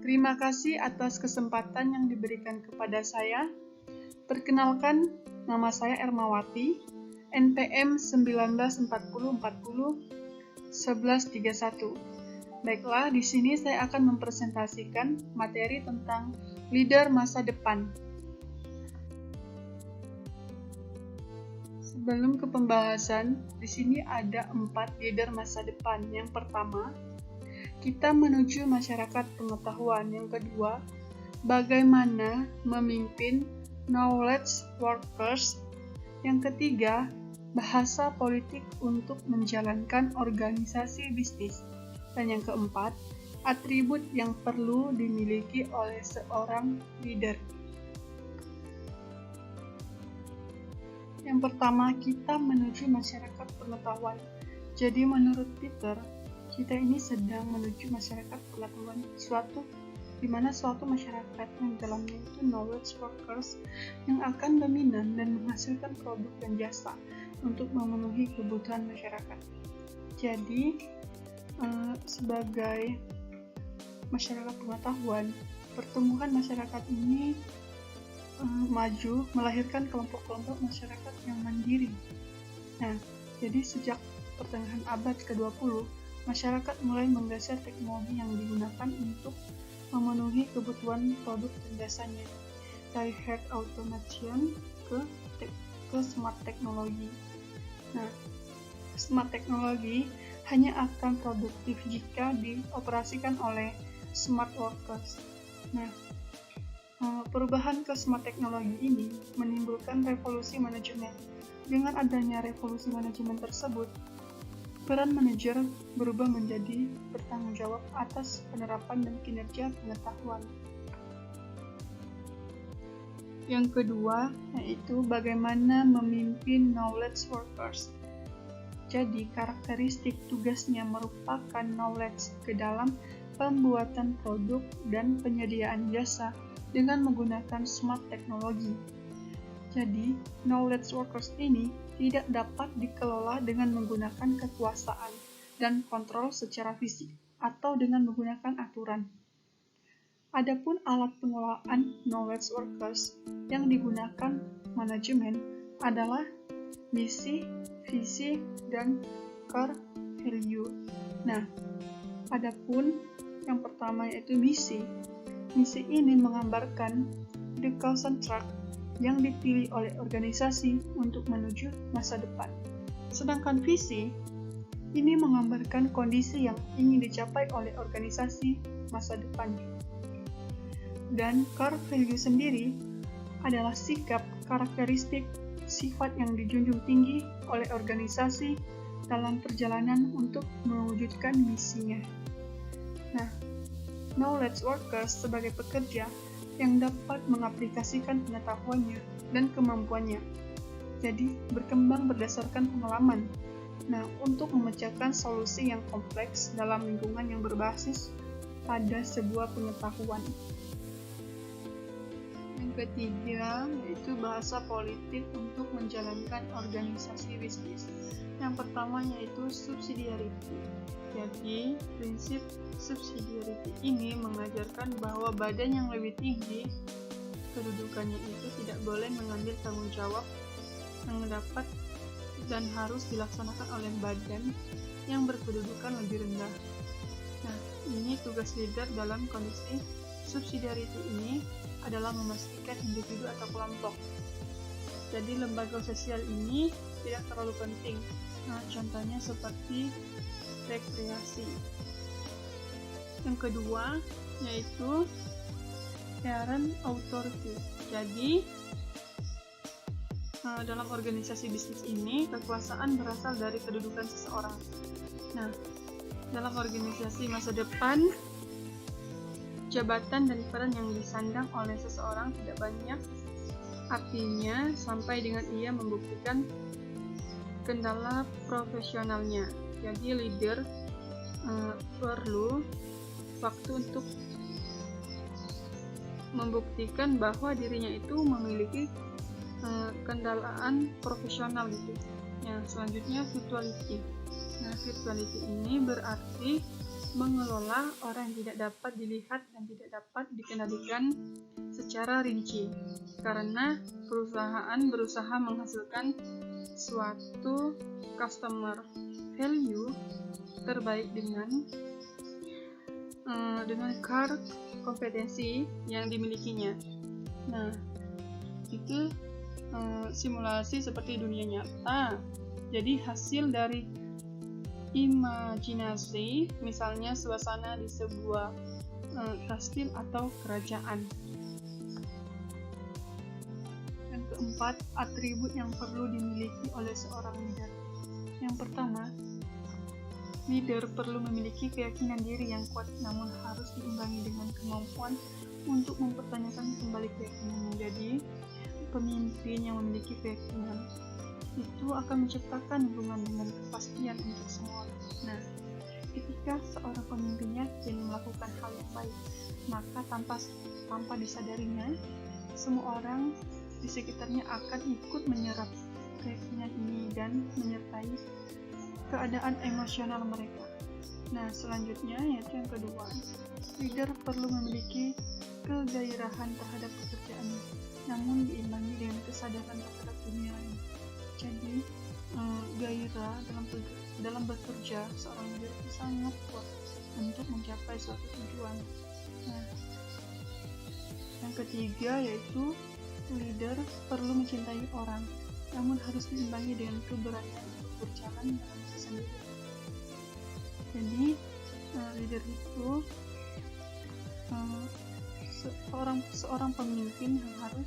Terima kasih atas kesempatan yang diberikan kepada saya. Perkenalkan, nama saya Ermawati, NPM 1940401131. Baiklah, di sini saya akan mempresentasikan materi tentang leader masa depan. Sebelum ke pembahasan, di sini ada 4 leader masa depan. Yang pertama, kita menuju masyarakat pengetahuan. Yang kedua, bagaimana memimpin knowledge workers. Yang ketiga, bahasa politik untuk menjalankan organisasi bisnis. Dan yang keempat, atribut yang perlu dimiliki oleh seorang leader. Yang pertama, kita menuju masyarakat pengetahuan. Jadi menurut Peter, kita ini sedang menuju masyarakat pengetahuan, di mana suatu masyarakat yang dalamnya itu knowledge workers yang akan dominan dan menghasilkan produk dan jasa untuk memenuhi kebutuhan masyarakat. Jadi, sebagai masyarakat pengetahuan, pertumbuhan masyarakat ini maju melahirkan kelompok-kelompok masyarakat yang mandiri. Nah, jadi sejak pertengahan abad ke-20, masyarakat mulai menggeser teknologi yang digunakan untuk memenuhi kebutuhan produk dan jasanya, dari hard automation ke smart teknologi. Nah, smart teknologi hanya akan produktif jika dioperasikan oleh smart workers. Nah, perubahan ke smart teknologi ini menimbulkan revolusi manajemen. Dengan adanya revolusi manajemen tersebut, peran manajer berubah menjadi bertanggung jawab atas penerapan dan kinerja pengetahuan. Yang kedua, yaitu bagaimana memimpin knowledge workers. Jadi, karakteristik tugasnya merupakan knowledge ke dalam pembuatan produk dan penyediaan jasa dengan menggunakan smart teknologi. Jadi, knowledge workers ini tidak dapat dikelola dengan menggunakan kekuasaan dan kontrol secara fisik atau dengan menggunakan aturan. Adapun alat pengelolaan knowledge workers yang digunakan manajemen adalah misi, visi, dan core value. Nah, adapun yang pertama yaitu misi. Misi ini menggambarkan the chosen track yang dipilih oleh organisasi untuk menuju masa depan. Sedangkan visi ini menggambarkan kondisi yang ingin dicapai oleh organisasi masa depan. Dan core value sendiri adalah sikap, karakteristik, sifat yang dijunjung tinggi oleh organisasi dalam perjalanan untuk mewujudkan misinya. Nah, knowledge workers sebagai pekerja yang dapat mengaplikasikan pengetahuannya dan kemampuannya. Jadi, berkembang berdasarkan pengalaman. Nah, untuk memecahkan solusi yang kompleks dalam lingkungan yang berbasis pada sebuah pengetahuan. Yang ketiga, yaitu bahasa politik untuk menjalankan organisasi bisnis. Yang pertama yaitu subsidiarity. Jadi, prinsip subsidiarity ini mengajarkan bahwa badan yang lebih tinggi kedudukannya itu tidak boleh mengambil tanggung jawab yang dapat dan harus dilaksanakan oleh badan yang berkedudukan lebih rendah. Nah, ini tugas leader dalam kondisi subsidiarity ini adalah memastikan individu atau kelompok. Jadi, lembaga sosial ini tidak terlalu penting. Nah, contohnya seperti rekreasi. Yang kedua yaitu parent authority. Jadi dalam organisasi bisnis ini kekuasaan berasal dari kedudukan seseorang. Nah, dalam organisasi masa depan jabatan dan peran yang disandang oleh seseorang tidak banyak, artinya sampai dengan ia membuktikan kendala profesionalnya. Jadi leader perlu waktu untuk membuktikan bahwa dirinya itu memiliki kendalaan profesional gitu. Yang selanjutnya virtuality. Nah, virtuality ini berarti mengelola orang yang tidak dapat dilihat dan tidak dapat dikendalikan secara rinci, karena perusahaan berusaha menghasilkan suatu customer value terbaik dengan core kompetensi yang dimilikinya. Nah, itu simulasi seperti dunia nyata. Jadi hasil dari imajinasi, misalnya suasana di sebuah kastil atau kerajaan. Yang keempat, atribut yang perlu dimiliki oleh seorang leader. Yang pertama, leader perlu memiliki keyakinan diri yang kuat, namun harus diimbangi dengan kemampuan untuk mempertanyakan kembali keyakinannya. Jadi, pemimpin yang memiliki keyakinan itu akan menciptakan hubungan dengan kepastian untuk semua orang. Nah, ketika seorang pemimpin yakin melakukan hal yang baik, maka tanpa disadarinya, semua orang di sekitarnya akan ikut menyerap keyakinan ini dan menyertai keadaan emosional mereka. Nah, selanjutnya yaitu yang kedua, leader perlu memiliki kegairahan terhadap pekerjaannya, namun diimbangi dengan kesadaran terhadap dunia lain. Jadi, gairah dalam bekerja seorang leader itu sangat kuat untuk mencapai suatu tujuan. Nah, yang ketiga yaitu leader perlu mencintai orang, namun harus diimbangi dengan keberanian untuk berjalan dalam kesendirian. Jadi, leader itu seorang pemimpin yang harus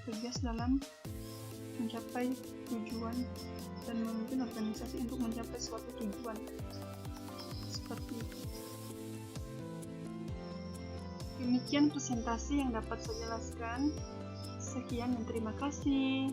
tegas dalam mencapai tujuan dan memimpin organisasi untuk mencapai suatu tujuan seperti itu. Demikian presentasi yang dapat saya jelaskan. Sekian dan terima kasih.